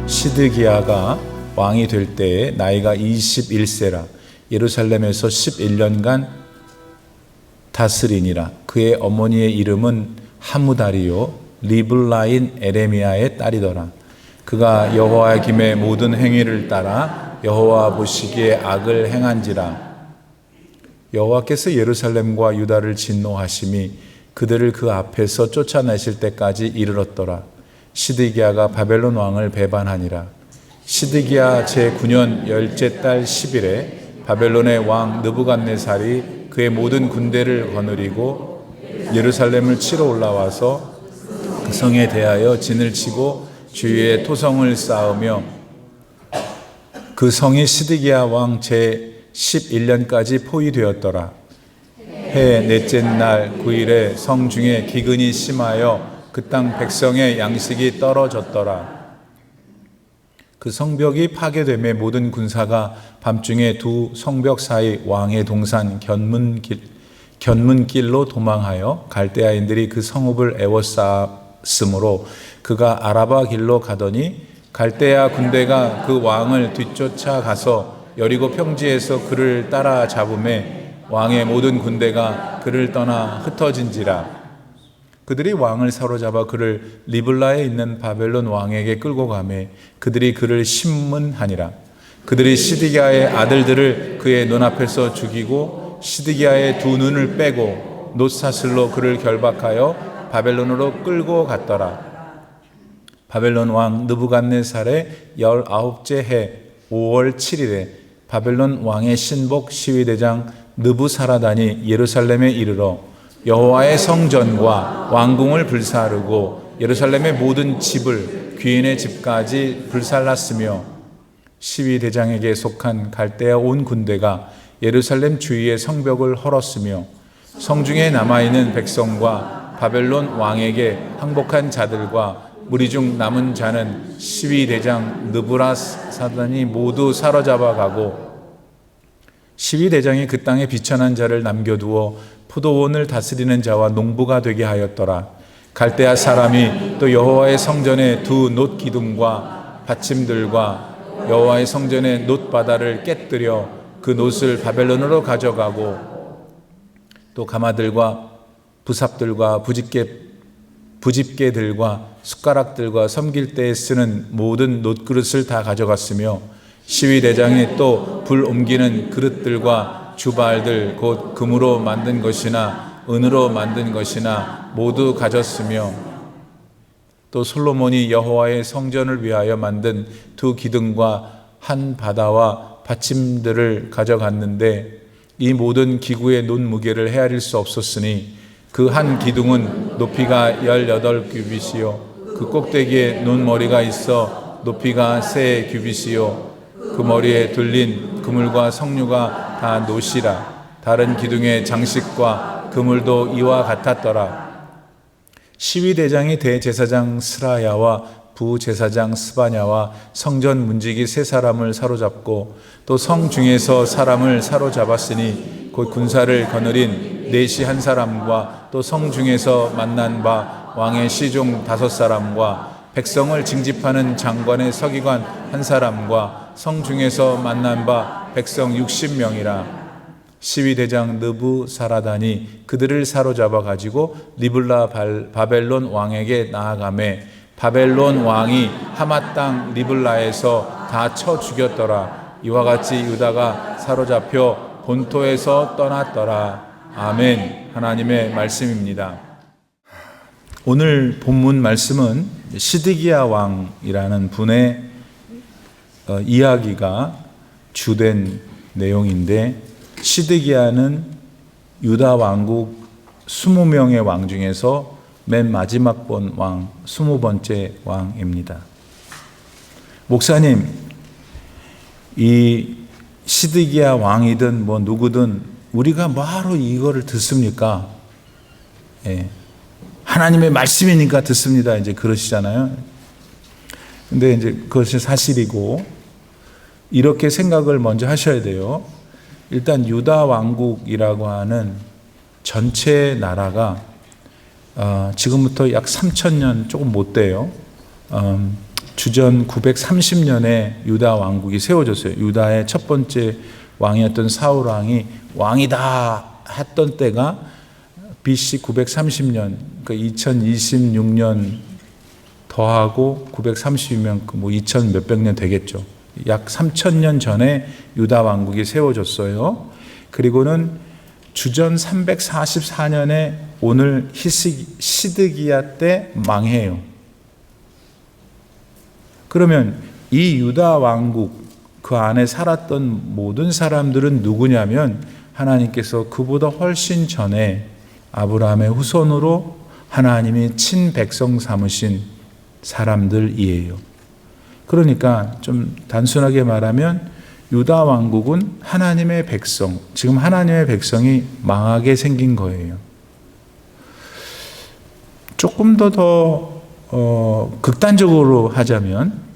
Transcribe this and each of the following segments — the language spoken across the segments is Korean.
시드기야가 왕이 될 때에 나이가 21세라. 예루살렘에서 11년간 다스리니라. 그의 어머니의 이름은 하무다리요 리블라인 에레미야의 딸이더라. 그가 여호와의 김의 모든 행위를 따라 여호와 보시기에 악을 행한지라. 여호와께서 예루살렘과 유다를 진노하심이 그들을 그 앞에서 쫓아내실 때까지 이르렀더라. 시드기야가 바벨론 왕을 배반하니라. 시드기야 제9년 열째 달 10일에 바벨론의 왕 느부갓네살이 그의 모든 군대를 거느리고 예루살렘을 치러 올라와서 그 성에 대하여 진을 치고 주위에 토성을 쌓으며 그 성이 시드기야 왕 제11년까지 포위되었더라. 해 넷째 날 9일에 성 중에 기근이 심하여 그 땅 백성의 양식이 떨어졌더라. 그 성벽이 파괴되매 모든 군사가 밤중에 두 성벽 사이 왕의 동산 견문길로 도망하여 갈대아인들이 그 성읍을 에워쌌으므로 그가 아라바 길로 가더니 갈대아 군대가 그 왕을 뒤쫓아 가서 여리고 평지에서 그를 따라잡음에 왕의 모든 군대가 그를 떠나 흩어진지라. 그들이 왕을 사로잡아 그를 리블라에 있는 바벨론 왕에게 끌고 가매 그들이 그를 심문하니라. 그들이 시드기야의 아들들을 그의 눈앞에서 죽이고 시드기야의 두 눈을 빼고 놋사슬로 그를 결박하여 바벨론으로 끌고 갔더라. 바벨론 왕 느부갓네살의 19째 해 5월 7일에 바벨론 왕의 신복 시위대장 느부사라단이 예루살렘에 이르러 여호와의 성전과 왕궁을 불사르고 예루살렘의 모든 집을 귀인의 집까지 불살랐으며 시위대장에게 속한 갈대아 온 군대가 예루살렘 주위의 성벽을 헐었으며 성중에 남아있는 백성과 바벨론 왕에게 항복한 자들과 무리 중 남은 자는 시위대장 느부라사단이 모두 사로잡아 가고 시위대장이 그 땅에 비천한 자를 남겨두어 포도원을 다스리는 자와 농부가 되게 하였더라. 갈대아 사람이 또 여호와의 성전의 두 놋 기둥과 받침들과 여호와의 성전의 놋 바다를 깨뜨려 그 놋을 바벨론으로 가져가고 또 가마들과 부삽들과 부집게들과 숟가락들과 섬길 때에 쓰는 모든 놋그릇을 다 가져갔으며 시위대장이 또 불 옮기는 그릇들과 주발들 곧 금으로 만든 것이나 은으로 만든 것이나 모두 가졌으며 또 솔로몬이 여호와의 성전을 위하여 만든 두 기둥과 한 바다와 받침들을 가져갔는데 이 모든 기구의 논 무게를 헤아릴 수 없었으니 그 한 기둥은 높이가 18규빗이요 그 꼭대기에 논머리가 있어 높이가 3규빗이요 그 머리에 둘린 그물과 석류가 다 놋이라. 다른 기둥의 장식과 그물도 이와 같았더라. 시위대장이 대제사장 스라야와 부제사장 스바냐와 성전 문지기 3사람을 사로잡고 또 성 중에서 사람을 사로잡았으니 곧 군사를 거느린 내시 1사람과 또 성 중에서 만난 바 왕의 시종 5사람과 백성을 징집하는 장관의 서기관 1사람과 성 중에서 만난 바 백성 60명이라. 시위대장 느부사라단이 그들을 사로잡아 가지고 리블라 바벨론 왕에게 나아가매 바벨론 왕이 하마 땅 리블라에서 다 쳐 죽였더라. 이와 같이 유다가 사로잡혀 본토에서 떠났더라. 아멘. 하나님의 말씀입니다. 오늘 본문 말씀은 시드기야 왕이라는 분의 이야기가 주된 내용인데 시드기야는 유다 왕국 20명의 왕 중에서 맨 마지막 번 왕, 20번째 왕입니다. 목사님, 이 시드기야 왕이든 뭐 누구든 우리가 뭐하러 이거를 듣습니까? 예. 하나님의 말씀이니까 듣습니다. 이제 그러시잖아요. 근데 이제 그것이 사실이고 이렇게 생각을 먼저 하셔야 돼요. 일단 유다 왕국이라고 하는 전체 나라가 지금부터 약 3,000년 조금 못 돼요. 주전 930년에 유다 왕국이 세워졌어요. 유다의 첫 번째 왕이었던 사울 왕이 왕이다 했던 때가 BC 930년, 그러니까 2026년 더하고 930이면 뭐 2000 몇백 년 되겠죠. 약 3000년 전에 유다 왕국이 세워졌어요. 그리고는 주전 344년에 오늘 시드기야 때 망해요. 그러면 이 유다 왕국 그 안에 살았던 모든 사람들은 누구냐면 하나님께서 그보다 훨씬 전에 아브라함의 후손으로 하나님이 친백성 삼으신 사람들이에요. 그러니까 좀 단순하게 말하면 유다 왕국은 하나님의 백성, 지금 하나님의 백성이 망하게 생긴 거예요. 조금 더 극단적으로 하자면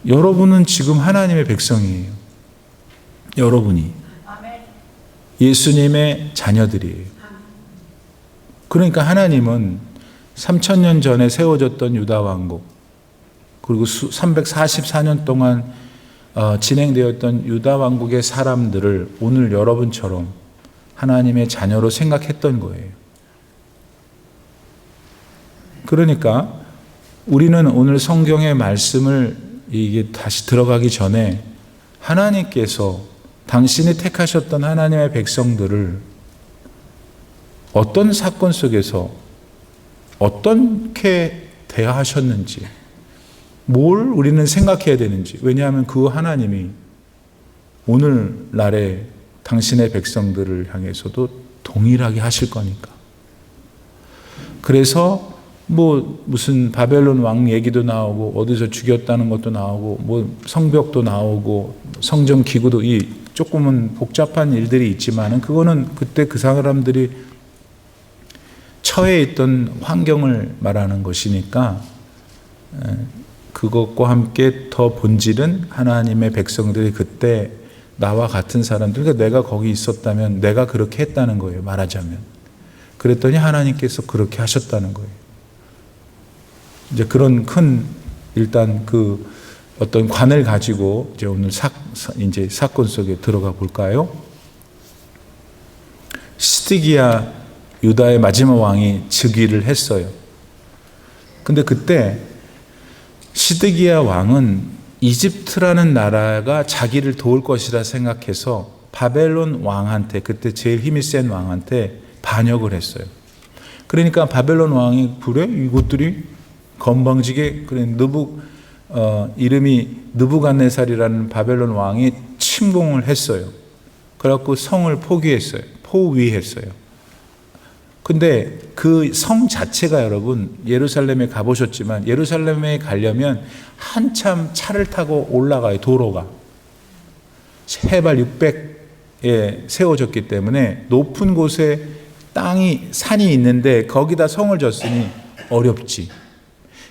여러분은 지금 하나님의 백성이에요. 여러분이 예수님의 자녀들이에요. 그러니까 하나님은 3000년 전에 세워졌던 유다 왕국, 그리고 344년 동안 진행되었던 유다 왕국의 사람들을 오늘 여러분처럼 하나님의 자녀로 생각했던 거예요. 그러니까 우리는 오늘 성경의 말씀을 이게 다시 들어가기 전에 하나님께서 당신이 택하셨던 하나님의 백성들을 어떤 사건 속에서 어떻게 대하셨는지, 뭘 우리는 생각해야 되는지. 왜냐하면 그 하나님이 오늘날의 당신의 백성들을 향해서도 동일하게 하실 거니까. 그래서 뭐 무슨 바벨론 왕 얘기도 나오고 어디서 죽였다는 것도 나오고 뭐 성벽도 나오고 성전 기구도 이 조금은 복잡한 일들이 있지만은 그거는 그때 그 사람들이 처해 있던 환경을 말하는 것이니까 그것과 함께 더 본질은 하나님의 백성들이 그때 나와 같은 사람들, 그러니까 내가 거기 있었다면 내가 그렇게 했다는 거예요. 말하자면. 그랬더니 하나님께서 그렇게 하셨다는 거예요. 이제 그런 큰 일단 그 어떤 관을 가지고 이제 오늘 이제 사건 속에 들어가 볼까요? 시드기야 유다의 마지막 왕이 즉위를 했어요. 근데 그때 시드기야 왕은 이집트라는 나라가 자기를 도울 것이라 생각해서 바벨론 왕한테, 그때 제일 힘이 센 왕한테 반역을 했어요. 그러니까 바벨론 왕이 그래? 이것들이 건방지게, 그래, 이름이 느부갓네살이라는 바벨론 왕이 침공을 했어요. 그래갖고 성을 포위했어요. 근데 그 성 자체가 여러분 예루살렘에 가보셨지만 예루살렘에 가려면 한참 차를 타고 올라가요. 도로가 해발 600에 세워졌기 때문에 높은 곳에 산이 있는데 거기다 성을 졌으니 어렵지.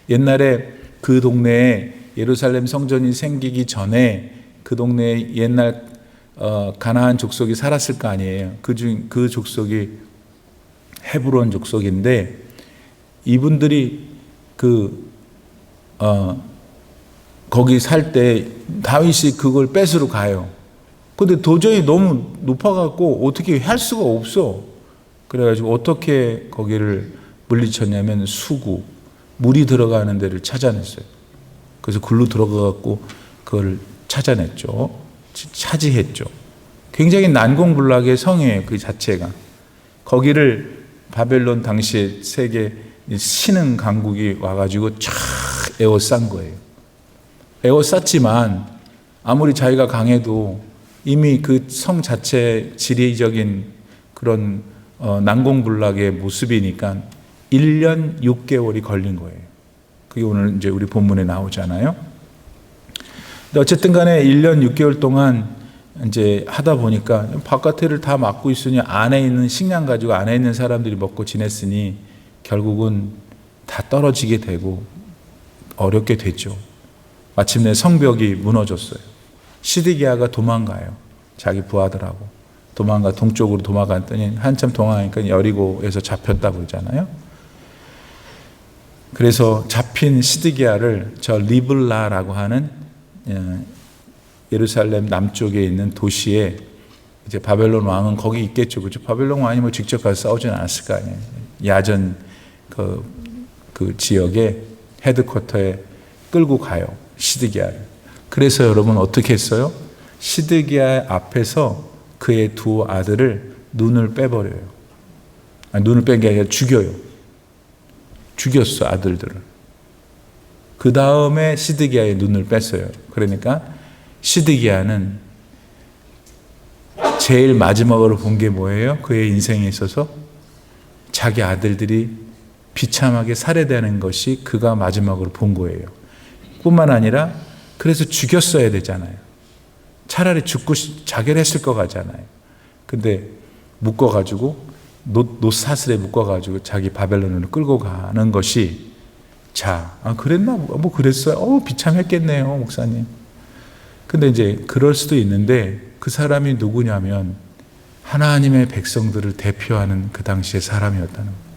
옛날에 그 동네에 예루살렘 성전이 생기기 전에 그 동네에 옛날 가나안 족속이 살았을 거 아니에요. 그 족속이 헤브론 족속인데 이분들이 거기 살 때 다윗이 그걸 뺏으러 가요. 근데 도저히 너무 높아갖고 어떻게 할 수가 없어. 그래가지고 어떻게 거기를 물리쳤냐면 수구, 물이 들어가는 데를 찾아냈어요. 그래서 글로 들어가갖고 그걸 찾아냈죠. 차지했죠. 굉장히 난공불락의 성이에요. 그 자체가. 거기를 바벨론 당시에 세계 신흥 강국이 와가지고 쫙 에워싼 거예요. 에워쌌지만 아무리 자기가 강해도 이미 그 성 자체 지리적인 그런 난공불락의 모습이니까 1년 6개월이 걸린 거예요. 그게 오늘 이제 우리 본문에 나오잖아요. 근데 어쨌든 간에 1년 6개월 동안 이제 하다 보니까 바깥을 다 막고 있으니 안에 있는 식량 가지고 안에 있는 사람들이 먹고 지냈으니 결국은 다 떨어지게 되고 어렵게 됐죠. 마침내 성벽이 무너졌어요. 시드기야가 도망가요. 자기 부하들하고 동쪽으로 도망갔더니 한참 동안하니까 여리고에서 잡혔다 그러잖아요. 그래서 잡힌 시드기야를 저 리블라라고 하는 예루살렘 남쪽에 있는 도시에 이제 바벨론 왕은 거기 있겠죠. 그죠? 바벨론 왕이 뭐 직접 가서 싸우지는 않았을 거 아니에요. 야전 그 지역의 헤드쿼터에 끌고 가요. 시드기야를. 그래서 여러분 어떻게 했어요? 시드기야 앞에서 그의 두 아들을 눈을 빼버려요. 아니, 눈을 뺀 게 아니라 죽여요. 죽였어, 아들들을. 그 다음에 시드기야의 눈을 뺐어요. 그러니까 시드기야는 제일 마지막으로 본 게 뭐예요? 그의 인생에 있어서 자기 아들들이 비참하게 살해되는 것이 그가 마지막으로 본 거예요. 뿐만 아니라 그래서 죽였어야 되잖아요. 차라리 죽고 자결했을 것 같잖아요. 근데 묶어가지고 노사슬에 묶어가지고 자기 바벨론으로 끌고 가는 것이 그랬나? 뭐 그랬어요? 비참했겠네요, 목사님. 근데 이제 그럴 수도 있는데 그 사람이 누구냐면 하나님의 백성들을 대표하는 그 당시의 사람이었다는 거예요.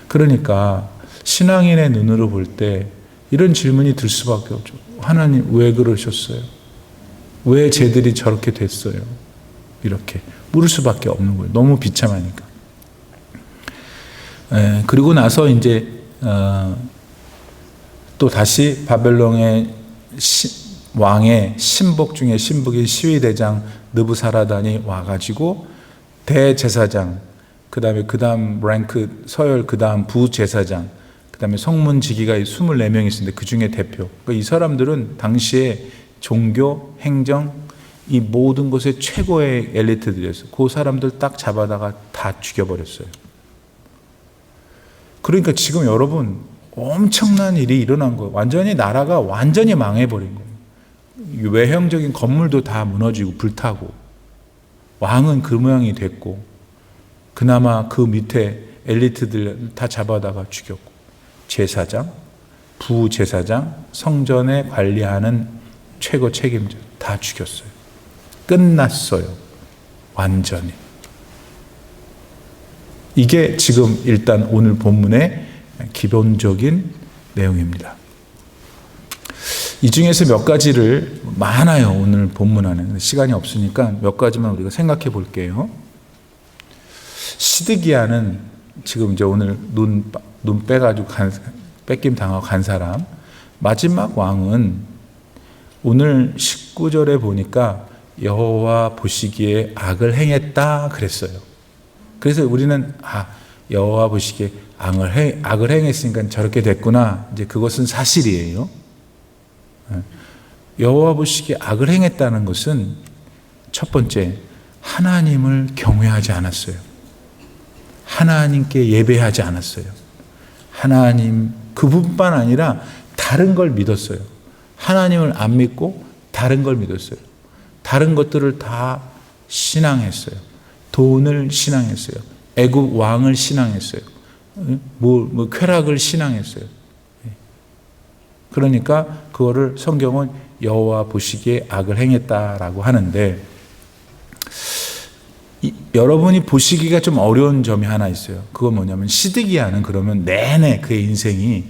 그러니까 신앙인의 눈으로 볼 때 이런 질문이 들 수밖에 없죠. 하나님 왜 그러셨어요? 왜 쟤들이 저렇게 됐어요? 이렇게 물을 수밖에 없는 거예요. 너무 비참하니까. 그리고 나서 이제 또 다시 바벨론의 왕의 신복 중에 신복인 시위대장 느부사라단이 와가지고 대제사장, 그 다음 랭크 서열, 그 다음 부제사장, 그 다음에 성문지기가 24명이 있었는데 그 중에 대표. 그러니까 이 사람들은 당시에 종교, 행정, 이 모든 것의 최고의 엘리트들이었어요. 그 사람들 딱 잡아다가 다 죽여버렸어요. 그러니까 지금 여러분 엄청난 일이 일어난 거예요. 완전히 나라가 완전히 망해버린 거예요. 외형적인 건물도 다 무너지고 불타고 왕은 그 모양이 됐고 그나마 그 밑에 엘리트들 다 잡아다가 죽였고 제사장, 부제사장, 성전에 관리하는 최고 책임자 다 죽였어요. 끝났어요. 완전히. 이게 지금 일단 오늘 본문의 기본적인 내용입니다. 이 중에서 몇 가지를 많아요. 오늘 본문 안에. 시간이 없으니까 몇 가지만 우리가 생각해 볼게요. 시드기야는 지금 이제 오늘 눈 빼가지고 뺏김 당하고 간 사람. 마지막 왕은 오늘 19절에 보니까 여호와 보시기에 악을 행했다 그랬어요. 그래서 우리는 여호와 보시기에 악을 행했으니까 저렇게 됐구나. 이제 그것은 사실이에요. 여호와 보시기에 악을 행했다는 것은 첫 번째 하나님을 경외하지 않았어요. 하나님께 예배하지 않았어요. 하나님 그뿐만 아니라 다른 걸 믿었어요. 하나님을 안 믿고 다른 걸 믿었어요. 다른 것들을 다 신앙했어요. 돈을 신앙했어요. 애굽 왕을 신앙했어요. 쾌락을 신앙했어요. 그러니까 그거를 성경은 여호와 보시기에 악을 행했다라고 하는데 여러분이 보시기가 좀 어려운 점이 하나 있어요. 그건 뭐냐면 시드기야는 그러면 내내 그의 인생이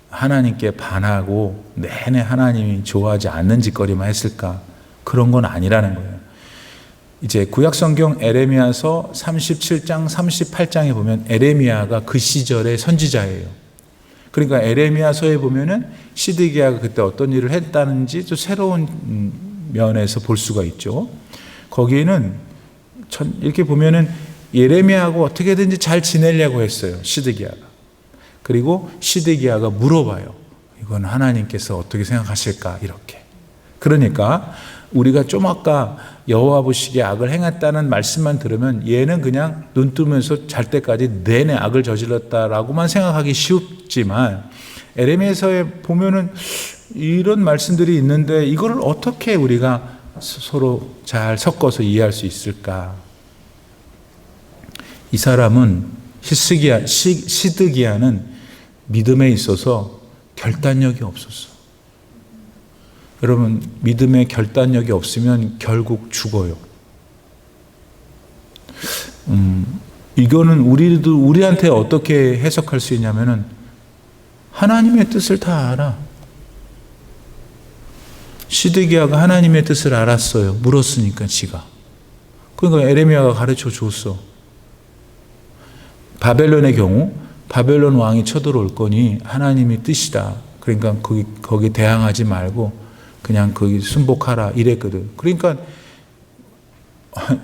하나님께 반하고 내내 하나님이 좋아하지 않는 짓거리만 했을까? 그런 건 아니라는 거예요. 이제 구약성경 에레미야서 37장 38장에 보면 에레미야가 그 시절의 선지자예요. 그러니까 에레미야서에 보면은 시드기야가 그때 어떤 일을 했다는지 또 새로운 면에서 볼 수가 있죠. 거기에는 이렇게 보면은 예레미야하고 어떻게든지 잘 지내려고 했어요. 시드기야가. 그리고 시드기야가 물어봐요. 이건 하나님께서 어떻게 생각하실까? 이렇게. 그러니까 우리가 좀 아까 여호와 보시기에 악을 행했다는 말씀만 들으면 얘는 그냥 눈 뜨면서 잘 때까지 내내 악을 저질렀다라고만 생각하기 쉽지만 에레미야서에 보면은 이런 말씀들이 있는데 이거를 어떻게 우리가 서로 잘 섞어서 이해할 수 있을까? 이 사람은 시드기야는 믿음에 있어서 결단력이 없었어. 여러분, 믿음에 결단력이 없으면 결국 죽어요. 이거는 우리한테 어떻게 해석할 수 있냐면은 하나님의 뜻을 다 알아. 시드기야가 하나님의 뜻을 알았어요. 물었으니까 지가. 그러니까 에레미야가 가르쳐 줬어. 바벨론의 경우 바벨론 왕이 쳐들어올 거니 하나님의 뜻이다. 그러니까 거기 대항하지 말고 그냥 거기 순복하라 이랬거든. 그러니까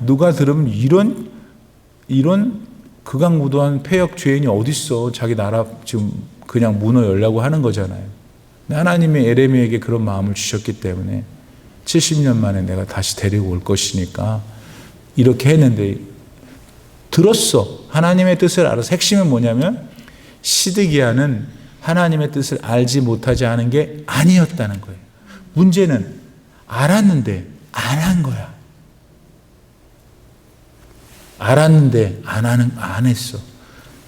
누가 들으면 이런 극악무도한 폐역 죄인이 어딨어. 자기 나라 지금 그냥 문어 열려고 하는 거잖아요. 하나님이 에레미야에게 그런 마음을 주셨기 때문에 70년 만에 내가 다시 데리고 올 것이니까 이렇게 했는데 들었어. 하나님의 뜻을 알아서. 핵심은 뭐냐면 시드기야는 하나님의 뜻을 알지 못하지 않은 게 아니었다는 거예요. 문제는 알았는데 안 한 거야. 알았는데 안 했어.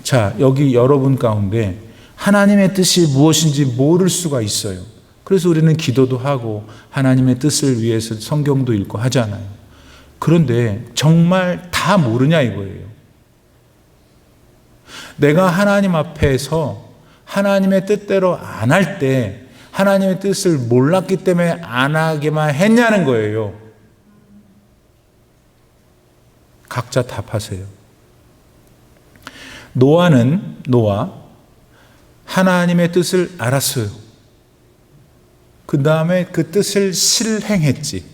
자, 여기 여러분 가운데 하나님의 뜻이 무엇인지 모를 수가 있어요. 그래서 우리는 기도도 하고 하나님의 뜻을 위해서 성경도 읽고 하잖아요. 그런데 정말 다 모르냐 이거예요. 내가 하나님 앞에서 하나님의 뜻대로 안 할 때 하나님의 뜻을 몰랐기 때문에 안 하게만 했냐는 거예요. 각자 답하세요. 노아 하나님의 뜻을 알았어요. 그 다음에 그 뜻을 실행했지.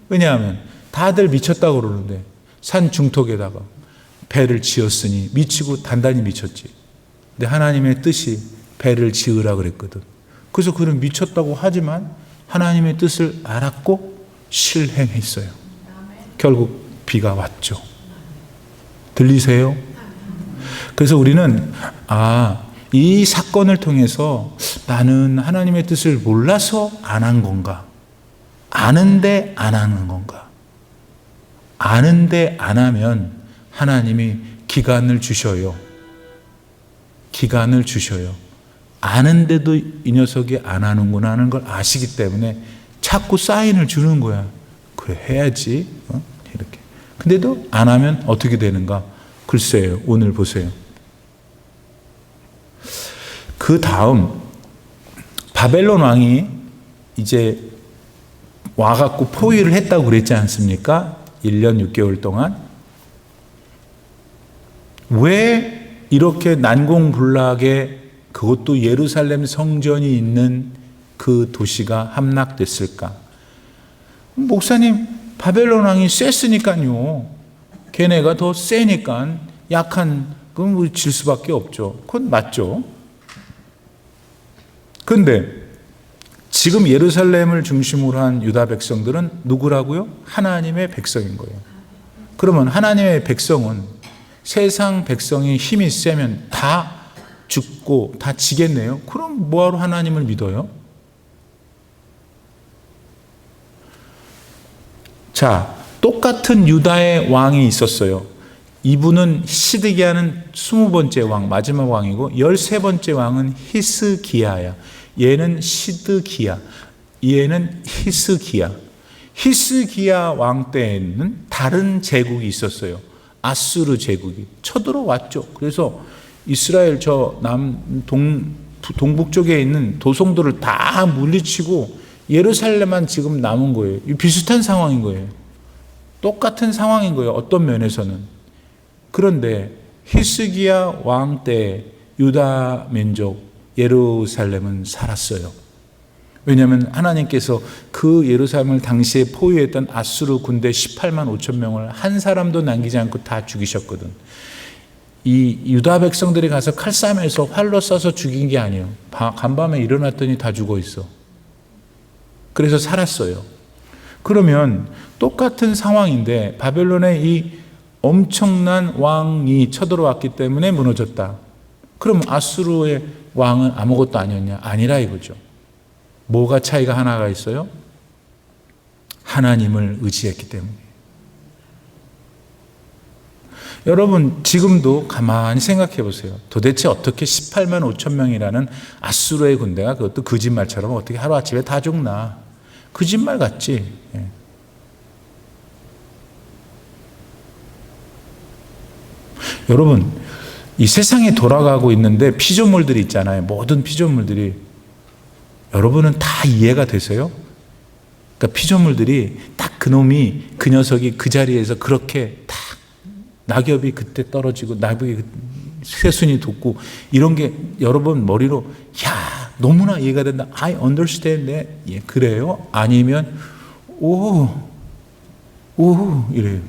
왜냐하면 다들 미쳤다고 그러는데 산 중턱에다가 배를 지었으니 미치고 단단히 미쳤지. 근데 하나님의 뜻이 배를 지으라 그랬거든. 그래서 그는 미쳤다고 하지만 하나님의 뜻을 알았고 실행했어요. 결국 비가 왔죠. 들리세요? 그래서 우리는 이 사건을 통해서 나는 하나님의 뜻을 몰라서 안 한 건가? 아는데 안 하는 건가? 아는데 안 하면 하나님이 기간을 주셔요. 기간을 주셔요. 아는데도 이 녀석이 안 하는구나 하는 걸 아시기 때문에 자꾸 사인을 주는 거야. 그래, 해야지. 이렇게. 근데도 안 하면 어떻게 되는가? 글쎄요. 오늘 보세요. 그 다음 바벨론 왕이 이제 와갖고 포위를 했다고 그랬지 않습니까? 1년 6개월 동안. 왜 이렇게 난공불락에 그것도 예루살렘 성전이 있는 그 도시가 함락됐을까? 목사님, 바벨론 왕이 셌으니까요. 걔네가 더 세니까 약한 그럼 우리 질 수밖에 없죠. 그건 맞죠. 근데 지금 예루살렘을 중심으로 한 유다 백성들은 누구라고요? 하나님의 백성인 거예요. 그러면 하나님의 백성은 세상 백성이 힘이 세면 다 죽고 다 지겠네요. 그럼 뭐하러 하나님을 믿어요? 자, 똑같은 유다의 왕이 있었어요. 이분은 시드기야는 20번째 왕, 마지막 왕이고 13번째 왕은 히스기야야. 얘는 시드기야, 얘는 히스기야. 히스기야 왕 때에는 다른 제국이 있었어요. 아수르 제국이 쳐들어왔죠. 그래서 이스라엘 동북 쪽에 있는 도성들을 다 물리치고 예루살렘만 지금 남은 거예요. 비슷한 상황인 거예요. 똑같은 상황인 거예요. 어떤 면에서는. 그런데 히스기야 왕 때 유다 민족 예루살렘은 살았어요. 왜냐하면 하나님께서 그 예루살렘을 당시에 포위했던 아수르 군대 18만 5천 명을 한 사람도 남기지 않고 다 죽이셨거든. 이 유다 백성들이 가서 칼싸움에서 활로 쏴서 죽인 게 아니에요. 간밤에 일어났더니 다 죽어 있어. 그래서 살았어요. 그러면 똑같은 상황인데 바벨론의 이 엄청난 왕이 쳐들어왔기 때문에 무너졌다. 그럼 아수르의 왕은 아무것도 아니었냐? 아니라 이거죠. 뭐가 차이가 하나가 있어요? 하나님을 의지했기 때문에. 여러분 지금도 가만히 생각해 보세요. 도대체 어떻게 18만 5천 명이라는 아수르의 군대가 그것도 거짓말처럼 어떻게 하루아침에 다 죽나? 거짓말 같지. 예. 여러분 이 세상에 돌아가고 있는데 피조물들이 있잖아요. 모든 피조물들이. 여러분은 다 이해가 되세요? 그러니까 피조물들이 딱 그놈이, 그 녀석이 그 자리에서 그렇게 딱 낙엽이 그때 떨어지고 낙엽이 새순이 돋고 이런 게 여러분 머리로 야 너무나 이해가 된다. I understand that. 예, 그래요? 아니면 오 이래요.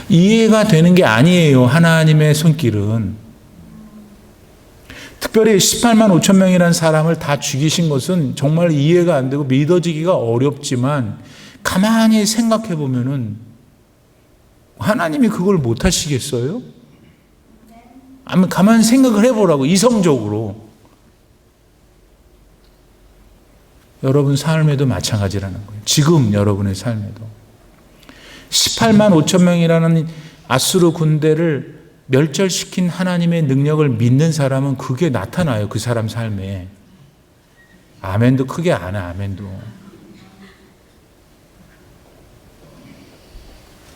이해가 되는 게 아니에요. 하나님의 손길은. 특별히 18만 5천 명이라는 사람을 다 죽이신 것은 정말 이해가 안 되고 믿어지기가 어렵지만 가만히 생각해 보면은 하나님이 그걸 못 하시겠어요? 아니, 가만히 생각을 해보라고, 이성적으로. 여러분 삶에도 마찬가지라는 거예요. 지금 여러분의 삶에도 18만 5천 명이라는 아수르 군대를 멸절시킨 하나님의 능력을 믿는 사람은 그게 나타나요. 그 사람 삶에. 아멘도 크게 안 해. 아멘도.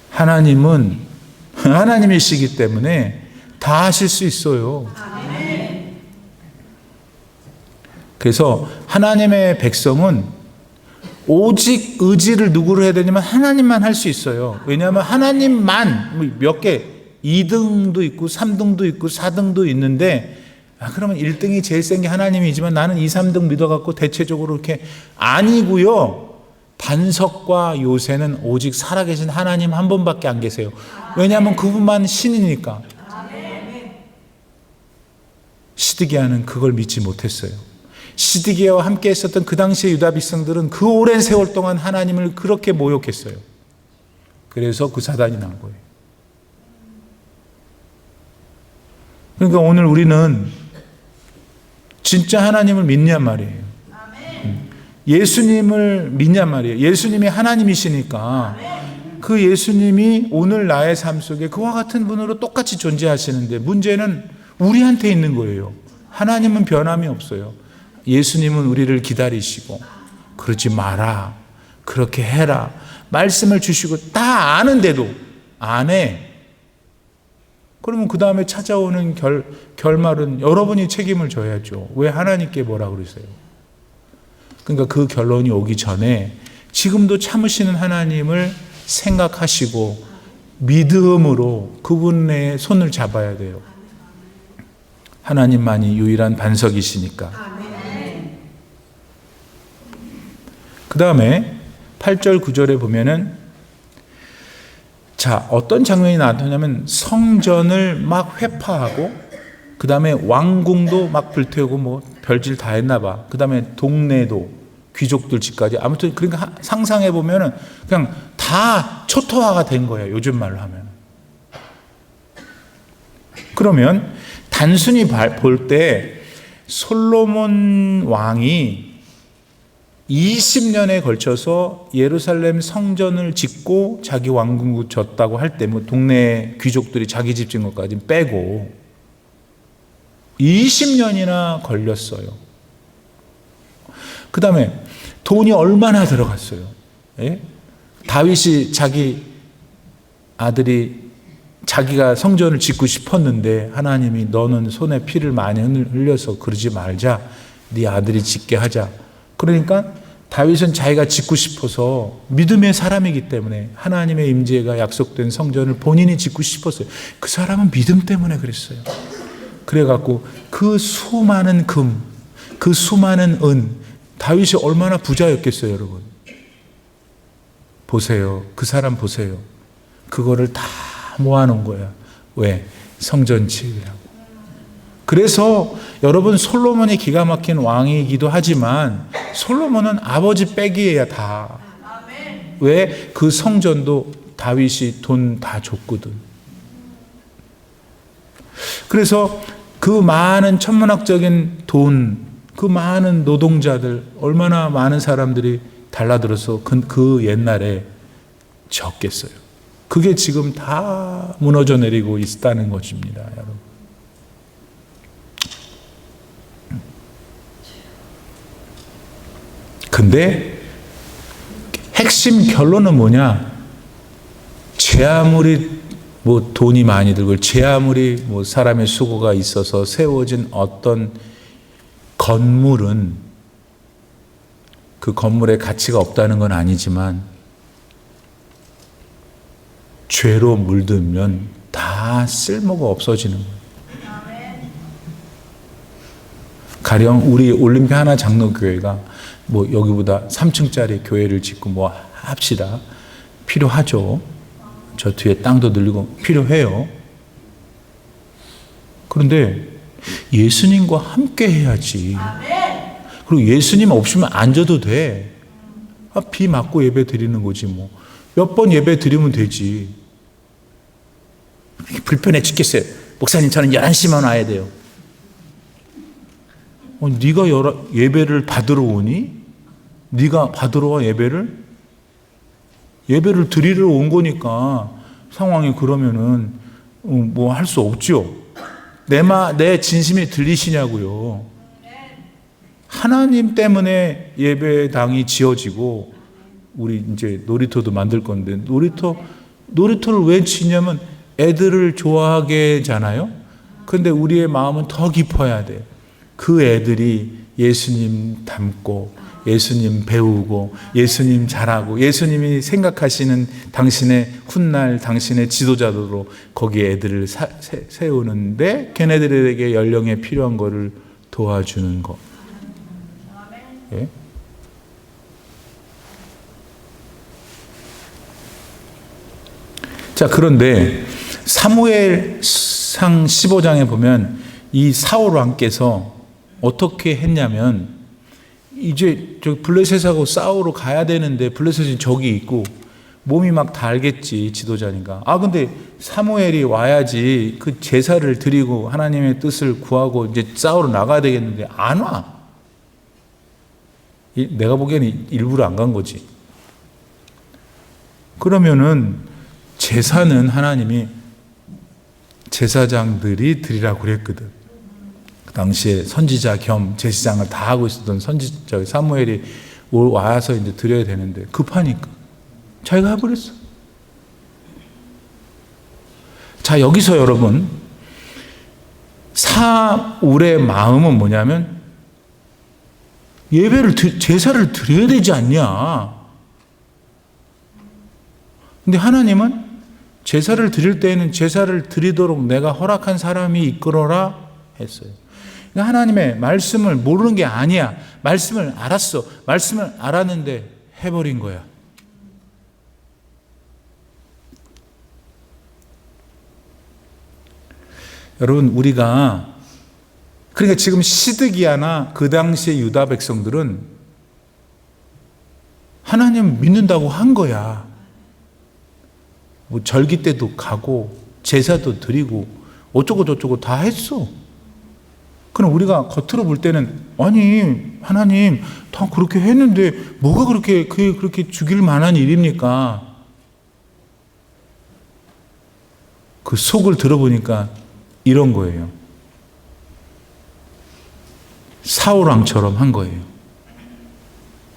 하나님은 하나님이시기 때문에 다 하실 수 있어요. 그래서 하나님의 백성은 오직 의지를 누구로 해야 되냐면 하나님만 할 수 있어요. 왜냐하면 하나님만 몇 개, 2등도 있고 3등도 있고 4등도 있는데 그러면 1등이 제일 센 게 하나님이지만 나는 2, 3등 믿어갖고 대체적으로 이렇게 아니고요. 반석과 요새는 오직 살아계신 하나님 한 분밖에 안 계세요. 왜냐하면 그분만 신이니까. 시드기야는 그걸 믿지 못했어요. 시드기야와 함께 있었던 그 당시의 유다 백성들은 그 오랜 세월 동안 하나님을 그렇게 모욕했어요. 그래서 그 사단이 난 거예요. 그러니까 오늘 우리는 진짜 하나님을 믿냔 말이에요. 예수님을 믿냔 말이에요. 예수님이 하나님이시니까 그 예수님이 오늘 나의 삶 속에 그와 같은 분으로 똑같이 존재하시는데 문제는 우리한테 있는 거예요. 하나님은 변함이 없어요. 예수님은 우리를 기다리시고 그러지 마라, 그렇게 해라 말씀을 주시고 다 아는데도 안 해. 그러면 그 다음에 찾아오는 결말은 여러분이 책임을 져야죠. 왜 하나님께 뭐라 그러세요? 그러니까 그 결론이 오기 전에 지금도 참으시는 하나님을 생각하시고 믿음으로 그분의 손을 잡아야 돼요. 하나님만이 유일한 반석이시니까. 그 다음에 8절 9절에 보면은 자, 어떤 장면이 나타나냐면 성전을 막 회파하고 그 다음에 왕궁도 막 불태우고 뭐 별짓 다 했나 봐. 그 다음에 동네도 귀족들 집까지 아무튼 그러니까 상상해 보면은 그냥 다 초토화가 된 거예요. 요즘 말로 하면. 그러면 단순히 볼 때 솔로몬 왕이 20년에 걸쳐서 예루살렘 성전을 짓고 자기 왕궁을 졌다고 할 때 뭐 동네 귀족들이 자기 집 짓는 것까지 빼고 20년이나 걸렸어요. 그 다음에 돈이 얼마나 들어갔어요. 예? 다윗이 자기 아들이 자기가 성전을 짓고 싶었는데 하나님이 너는 손에 피를 많이 흘려서 그러지 말자. 네 아들이 짓게 하자. 그러니까 다윗은 자기가 짓고 싶어서 믿음의 사람이기 때문에 하나님의 임재가 약속된 성전을 본인이 짓고 싶었어요. 그 사람은 믿음 때문에 그랬어요. 그래갖고 그 수많은 금, 그 수많은 은, 다윗이 얼마나 부자였겠어요, 여러분. 보세요. 그 사람 보세요. 그거를 다 모아놓은 거야. 왜? 성전 지으라고. 그래서 여러분 솔로몬이 기가 막힌 왕이기도 하지만 솔로몬은 아버지 빼기에야 다. 왜? 그 성전도 다윗이 돈 다 줬거든. 그래서 그 많은 천문학적인 돈, 그 많은 노동자들, 얼마나 많은 사람들이 달라들어서 그 옛날에 적겠어요. 그게 지금 다 무너져 내리고 있다는 것입니다, 여러분. 근데 핵심 결론은 뭐냐? 제 아무리 뭐 돈이 많이 들고 제 아무리 뭐 사람의 수고가 있어서 세워진 어떤 건물은 그 건물의 가치가 없다는 건 아니지만 죄로 물들면 다 쓸모가 없어지는 거예요. 가령 우리 올림픽 하나 장로교회가 뭐 여기보다 3층짜리 교회를 짓고 뭐 합시다. 필요하죠. 저 뒤에 땅도 늘리고 필요해요. 그런데 예수님과 함께 해야지. 그리고 예수님 없으면 앉아도 돼. 비 맞고 예배 드리는 거지 뭐. 몇 번 예배 드리면 되지. 불편해 죽겠어요. 목사님 저는 11시만 와야 돼요. 네가 예배를 받으러 오니? 네가 받으러 와 예배를? 예배를 드리러 온 거니까 상황이 그러면은 뭐 할 수 없죠. 내 진심이 들리시냐고요. 하나님 때문에 예배당이 지어지고 우리 이제 놀이터도 만들 건데 놀이터를 왜 지냐면 애들을 좋아하게잖아요. 근데 우리의 마음은 더 깊어야 돼요. 그 애들이 예수님 닮고 예수님 배우고 예수님 잘하고 예수님이 생각하시는 당신의 훗날 당신의 지도자로 거기에 애들을 세우는데 걔네들에게 연령에 필요한 거를 도와주는 거. 예? 자, 그런데 사무엘상 15장에 보면 이 사울 왕께서 어떻게 했냐면 이제 저 블레셋하고 싸우러 가야 되는데 블레셋이 저기 있고 몸이 막 달겠지 지도자니까. 근데 사무엘이 와야지 그 제사를 드리고 하나님의 뜻을 구하고 이제 싸우러 나가야 되겠는데 안 와. 내가 보기에는 일부러 안 간 거지. 그러면은 제사는 하나님이 제사장들이 드리라고 그랬거든. 그 당시에 선지자 겸 제사장을 다 하고 있었던 선지자 사무엘이 와서 이제 드려야 되는데 급하니까 자기가 해버렸어. 자, 여기서 여러분 사울의 마음은 뭐냐면 제사를 드려야 되지 않냐. 근데 하나님은 제사를 드릴 때에는 제사를 드리도록 내가 허락한 사람이 이끌어라 했어요. 그러니까 하나님의 말씀을 모르는 게 아니야. 말씀을 알았어. 말씀을 알았는데 해버린 거야. 여러분, 우리가 그러니까 지금 시드기야나 그 당시의 유다 백성들은 하나님 믿는다고 한 거야. 뭐 절기 때도 가고 제사도 드리고 어쩌고 저쩌고 다 했어. 그럼 우리가 겉으로 볼 때는 아니 하나님 다 그렇게 했는데 뭐가 그렇게 죽일 만한 일입니까? 그 속을 들어보니까 이런 거예요. 사울 왕처럼 한 거예요.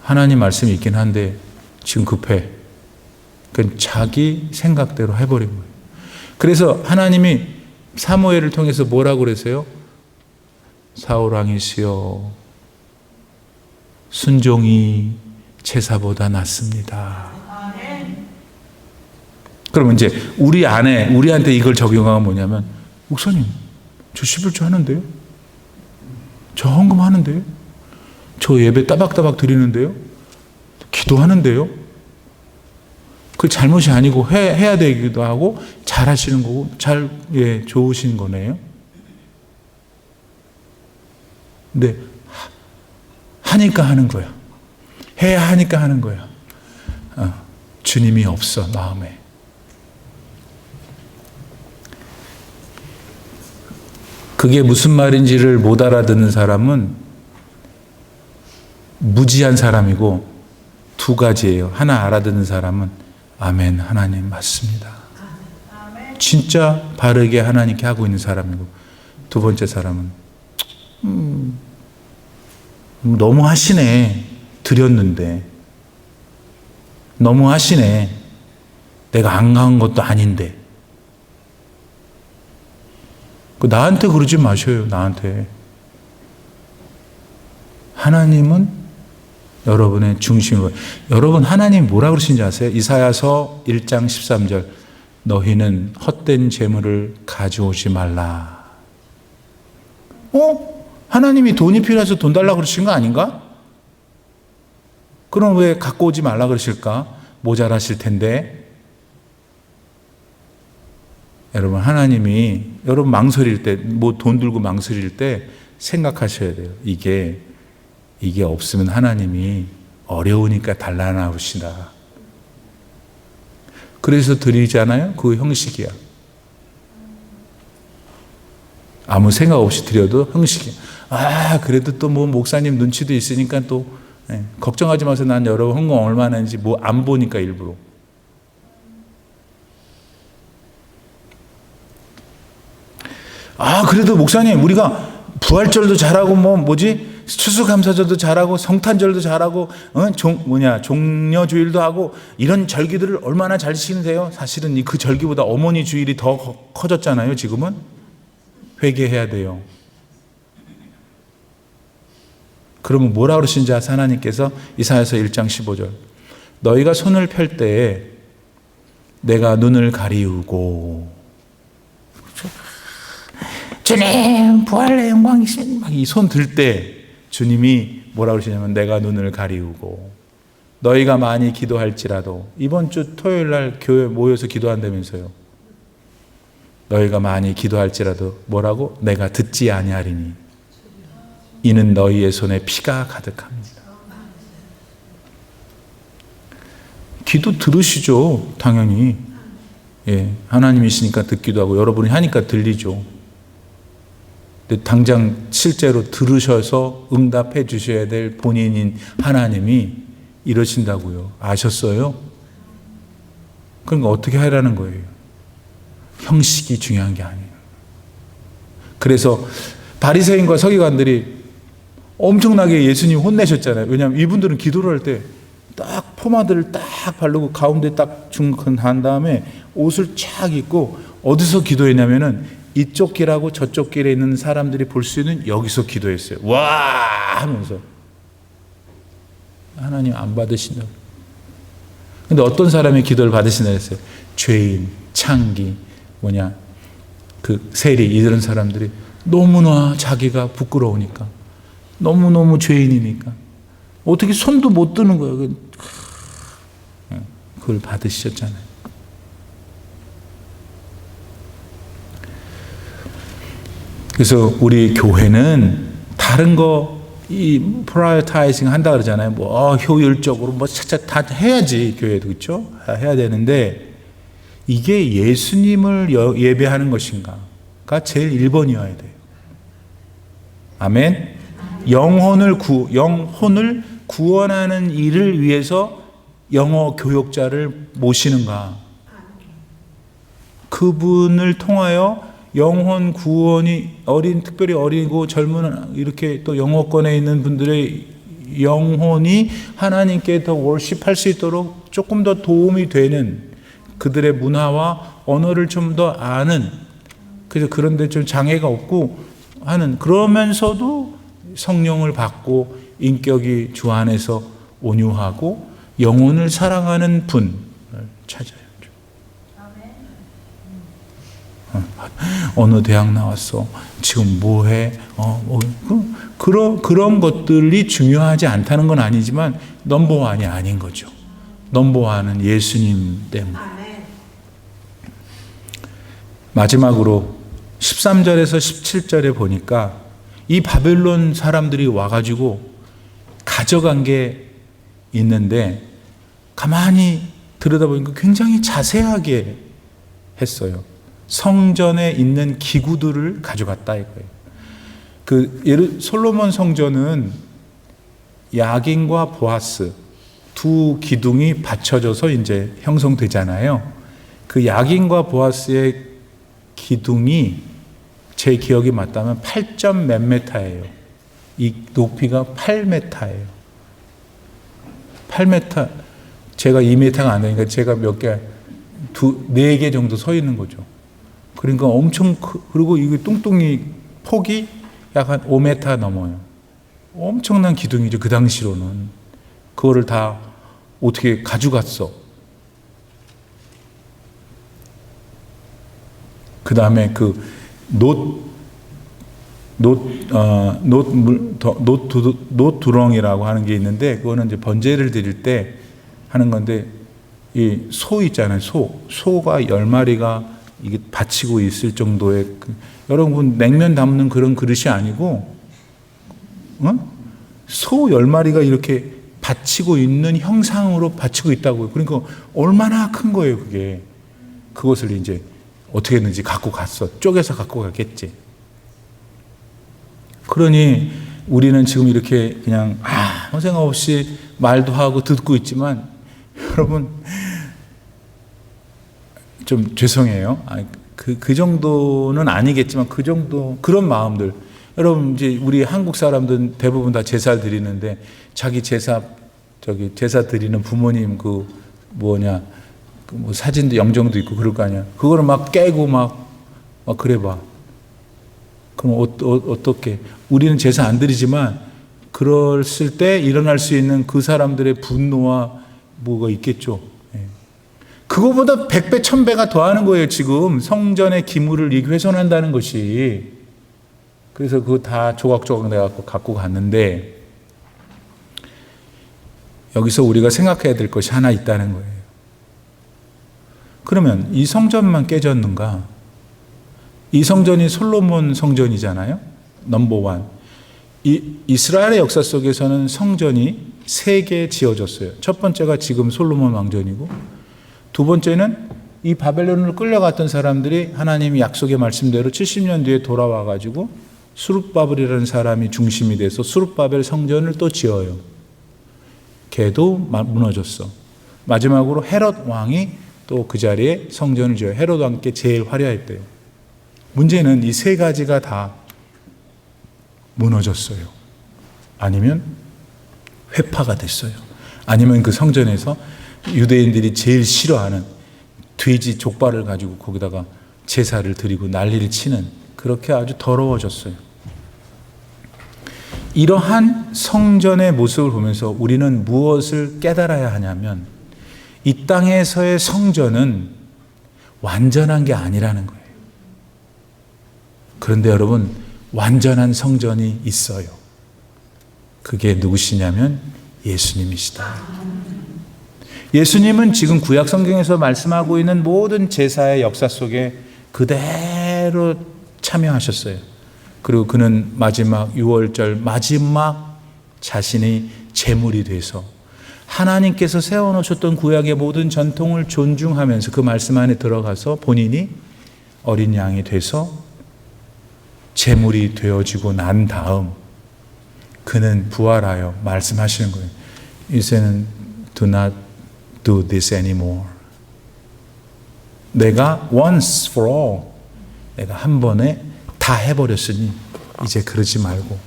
하나님 말씀이 있긴 한데 지금 급해. 그러니까 자기 생각대로 해버린 거예요. 그래서 하나님이 사무엘을 통해서 뭐라고 그랬어요? 사울 왕이시여, 순종이 제사보다 낫습니다. 그러면 이제 우리한테 이걸 적용하면 뭐냐면, 목사님, 저 11조 하는데요? 저 헌금 하는데요? 저 예배 따박따박 드리는데요? 기도하는데요? 그 잘못이 아니고 해야 되기도 하고 잘 하시는 거고 좋으신 거네요. 근데 하니까 하는 거야. 해야 하니까 하는 거야. 주님이 없어 마음에. 그게 무슨 말인지를 못 알아듣는 사람은 무지한 사람이고 두 가지예요. 하나 알아듣는 사람은 아멘, 하나님 맞습니다. 진짜 바르게 하나님께 하고 있는 사람이고, 두 번째 사람은 너무 하시네. 드렸는데 너무 하시네. 내가 안 강한 것도 아닌데. 나한테 그러지 마셔요. 나한테. 하나님은 여러분의 중심으로. 여러분, 하나님 뭐라 그러신지 아세요? 이사야서 1장 13절. 너희는 헛된 재물을 가져오지 말라. 하나님이 돈이 필요해서 돈 달라고 그러신 거 아닌가? 그럼 왜 갖고 오지 말라 그러실까? 모자라실 텐데. 여러분, 하나님이 여러분 망설일 때, 뭐 돈 들고 망설일 때 생각하셔야 돼요. 이게 없으면 하나님이 어려우니까 달라나 보시다. 그래서 드리잖아요. 그 형식이야. 아무 생각 없이 드려도 형식이야. 그래도 또 뭐 목사님 눈치도 있으니까 또 걱정하지 마세요. 난 여러분 헌금 얼마나 하는지 뭐 안 보니까 일부러. 그래도 목사님 우리가 부활절도 잘하고 추수감사절도 잘하고 성탄절도 잘하고 종려주일도 하고 이런 절기들을 얼마나 잘 지키세요? 사실은 그 절기보다 어머니 주일이 더 커졌잖아요. 지금은 회개해야 돼요. 그러면 뭐라 그러신지 아세요? 하나님께서 이사야서 1장 15절. 너희가 손을 펼 때에 내가 눈을 가리우고, 주님 부활의 영광이십니다. 이 손 들 때 주님이 뭐라 그러시냐면 내가 눈을 가리우고, 너희가 많이 기도할지라도, 이번 주 토요일 날 교회 모여서 기도한다면서요. 너희가 많이 기도할지라도 뭐라고? 내가 듣지 아니하리니 이는 너희의 손에 피가 가득합니다. 기도 들으시죠. 당연히. 하나님이시니까 듣기도 하고 여러분이 하니까 들리죠. 근데 당장 실제로 들으셔서 응답해 주셔야 될 본인인 하나님이 이러신다고요. 아셨어요? 그러니까 어떻게 하라는 거예요? 형식이 중요한 게 아니에요. 그래서 바리새인과 서기관들이 엄청나게 예수님 혼내셨잖아요. 왜냐하면 이분들은 기도를 할 때 딱 포마드를 딱 바르고 가운데 딱 중간한 다음에 옷을 쫙 입고 어디서 기도했냐면은 이쪽 길하고 저쪽 길에 있는 사람들이 볼 수 있는 여기서 기도했어요. 와 하면서. 하나님 안 받으신다고. 근데 어떤 사람이 기도를 받으신다 했어요? 죄인, 창기, 그 세리, 이런 사람들이 너무나 자기가 부끄러우니까, 너무너무 죄인이니까 어떻게 손도 못 드는 거예요. 그걸 받으셨잖아요. 그래서 우리 교회는 다른 거 프라이어타이징 한다 그러잖아요. 효율적으로 차차 다 해야지. 교회도 그렇죠? 해야 되는데 이게 예수님을 예배하는 것인가가 제일 1번이어야 돼요. 아멘. 영혼을 구원하는 일을 위해서 영어 교역자를 모시는가? 그분을 통하여 영혼 구원이 특별히 어리고 젊은 이렇게 또 영어권에 있는 분들의 영혼이 하나님께 더 월십할 수 있도록 조금 더 도움이 되는, 그들의 문화와 언어를 좀 더 아는, 그래서 그런데 좀 장애가 없고 하는, 그러면서도 성령을 받고 인격이 주 안에서 온유하고 영혼을 사랑하는 분을 찾아야죠. 어느 대학 나왔어? 지금 뭐해? 그런 것들이 중요하지 않다는 건 아니지만 넘버원이 아닌 거죠. 넘버원은 예수님 때문에. 마지막으로 13절에서 17절에 보니까 이 바벨론 사람들이 와가지고 가져간 게 있는데 가만히 들여다보니까 굉장히 자세하게 했어요. 성전에 있는 기구들을 가져갔다 이거예요. 솔로몬 성전은 야긴과 보아스 두 기둥이 받쳐져서 이제 형성되잖아요. 그 야긴과 보아스의 기둥이 제 기억이 맞다면 8점 몇 메타예요. 이 높이가 8m예요. 8m. 제가 2m가 안 되니까 제가 몇 개 네 개 정도 서 있는 거죠. 그러니까 엄청 그리고 이게 뚱뚱이 폭이 약 한 5m 넘어요. 엄청난 기둥이죠. 그 당시로는. 그거를 다 어떻게 가져갔어. 그 다음에 그 노두렁이라고 하는 게 있는데, 그거는 이제 번제를 드릴 때 하는 건데, 이 소 있잖아요. 소가 10마리가 이게 받치고 있을 정도의 여러분 냉면 담는 그런 그릇이 아니고, 소 10마리가 이렇게 받치고 있는 형상으로 받치고 있다고요. 그러니까 얼마나 큰 거예요, 그게. 그것을 이제 어떻게 했는지 갖고 갔어. 쪼개서 갖고 갔겠지. 그러니 우리는 지금 이렇게 그냥 아무 생각 없이 말도 하고 듣고 있지만, 여러분 좀 죄송해요. 그 정도는 아니겠지만 그 정도 그런 마음들. 여러분 이제 우리 한국 사람들은 대부분 다 제사 드리는데, 자기 제사 드리는 부모님 그 사진도 영정도 있고 그럴 거 아니야. 그거를 막 깨고 막 그래 봐. 그럼 어떻게? 우리는 제사 안 드리지만 그랬을 때 일어날 수 있는 그 사람들의 분노와 뭐가 있겠죠. 그거보다 100배, 1000배가 더하는 거예요. 지금 성전의 기물을 훼손한다는 것이. 그래서 그거 다 조각조각 내가 갖고 갔는데, 여기서 우리가 생각해야 될 것이 하나 있다는 거예요. 그러면 이 성전만 깨졌는가? 이 성전이 솔로몬 성전이잖아요. 넘버원. 이스라엘의 역사 속에서는 성전이 3개 지어졌어요. 첫 번째가 지금 솔로몬 왕전이고, 두 번째는 이 바벨론을 끌려갔던 사람들이 하나님이 약속의 말씀대로 70년 뒤에 돌아와가지고 수룹바벨이라는 사람이 중심이 돼서 수룹바벨 성전을 또 지어요. 걔도 무너졌어. 마지막으로 헤롯 왕이 또 그 자리에 성전을 지어요. 헤롯 왕께 제일 화려했대요. 문제는 이 3가지가 다 무너졌어요. 아니면 회파가 됐어요. 아니면 그 성전에서 유대인들이 제일 싫어하는 돼지 족발을 가지고 거기다가 제사를 드리고 난리를 치는, 그렇게 아주 더러워졌어요. 이러한 성전의 모습을 보면서 우리는 무엇을 깨달아야 하냐면, 이 땅에서의 성전은 완전한 게 아니라는 거예요. 그런데 여러분, 완전한 성전이 있어요. 그게 누구시냐면 예수님이시다. 예수님은 지금 구약 성경에서 말씀하고 있는 모든 제사의 역사 속에 그대로 참여하셨어요. 그리고 그는 마지막 유월절 마지막 자신이 제물이 돼서 하나님께서 세워놓으셨던 구약의 모든 전통을 존중하면서 그 말씀 안에 들어가서 본인이 어린 양이 돼서 제물이 되어지고 난 다음 그는 부활하여 말씀하시는 거예요. 이제는 do not do this anymore. 내가 once for all, 내가 한 번에 다 해버렸으니 이제 그러지 말고,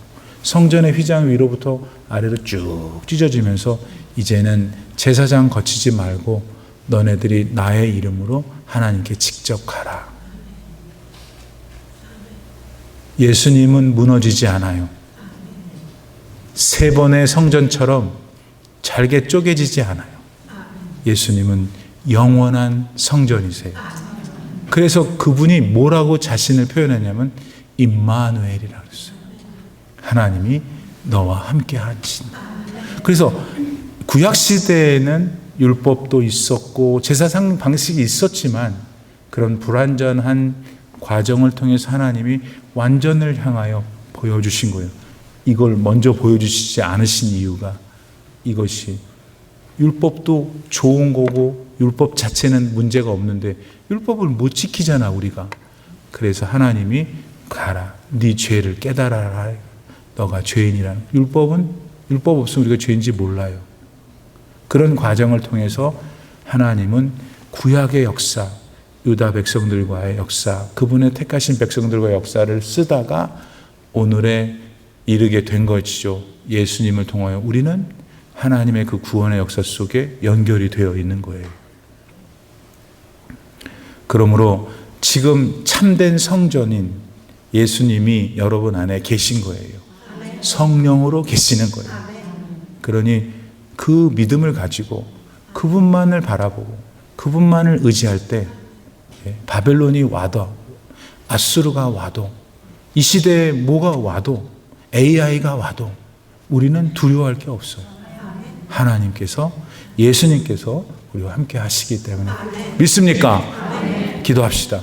성전의 휘장 위로부터 아래로 쭉 찢어지면서 이제는 제사장 거치지 말고 너네들이 나의 이름으로 하나님께 직접 가라. 예수님은 무너지지 않아요. 3번의 성전처럼 잘게 쪼개지지 않아요. 예수님은 영원한 성전이세요. 그래서 그분이 뭐라고 자신을 표현하냐면 임마누엘이라고 했어요. 하나님이 너와 함께 하신. 그래서 구약 시대에는 율법도 있었고 제사상 방식이 있었지만, 그런 불완전한 과정을 통해서 하나님이 완전을 향하여 보여주신 거예요. 이걸 먼저 보여주시지 않으신 이유가 이것이, 율법도 좋은 거고 율법 자체는 문제가 없는데 율법을 못 지키잖아 우리가. 그래서 하나님이 가라, 네 죄를 깨달아라, 너가 죄인이라는. 율법 없으면 우리가 죄인지 몰라요. 그런 과정을 통해서 하나님은 구약의 역사, 유다 백성들과의 역사, 그분의 택하신 백성들과의 역사를 쓰다가 오늘에 이르게 된 것이죠. 예수님을 통하여 우리는 하나님의 그 구원의 역사 속에 연결이 되어 있는 거예요. 그러므로 지금 참된 성전인 예수님이 여러분 안에 계신 거예요. 성령으로 계시는 거예요. 그러니 그 믿음을 가지고 그분만을 바라보고 그분만을 의지할 때 바벨론이 와도 아수르가 와도 이 시대에 뭐가 와도 AI가 와도 우리는 두려워할 게 없어요. 하나님께서 예수님께서 우리와 함께 하시기 때문에 믿습니까? 기도합시다.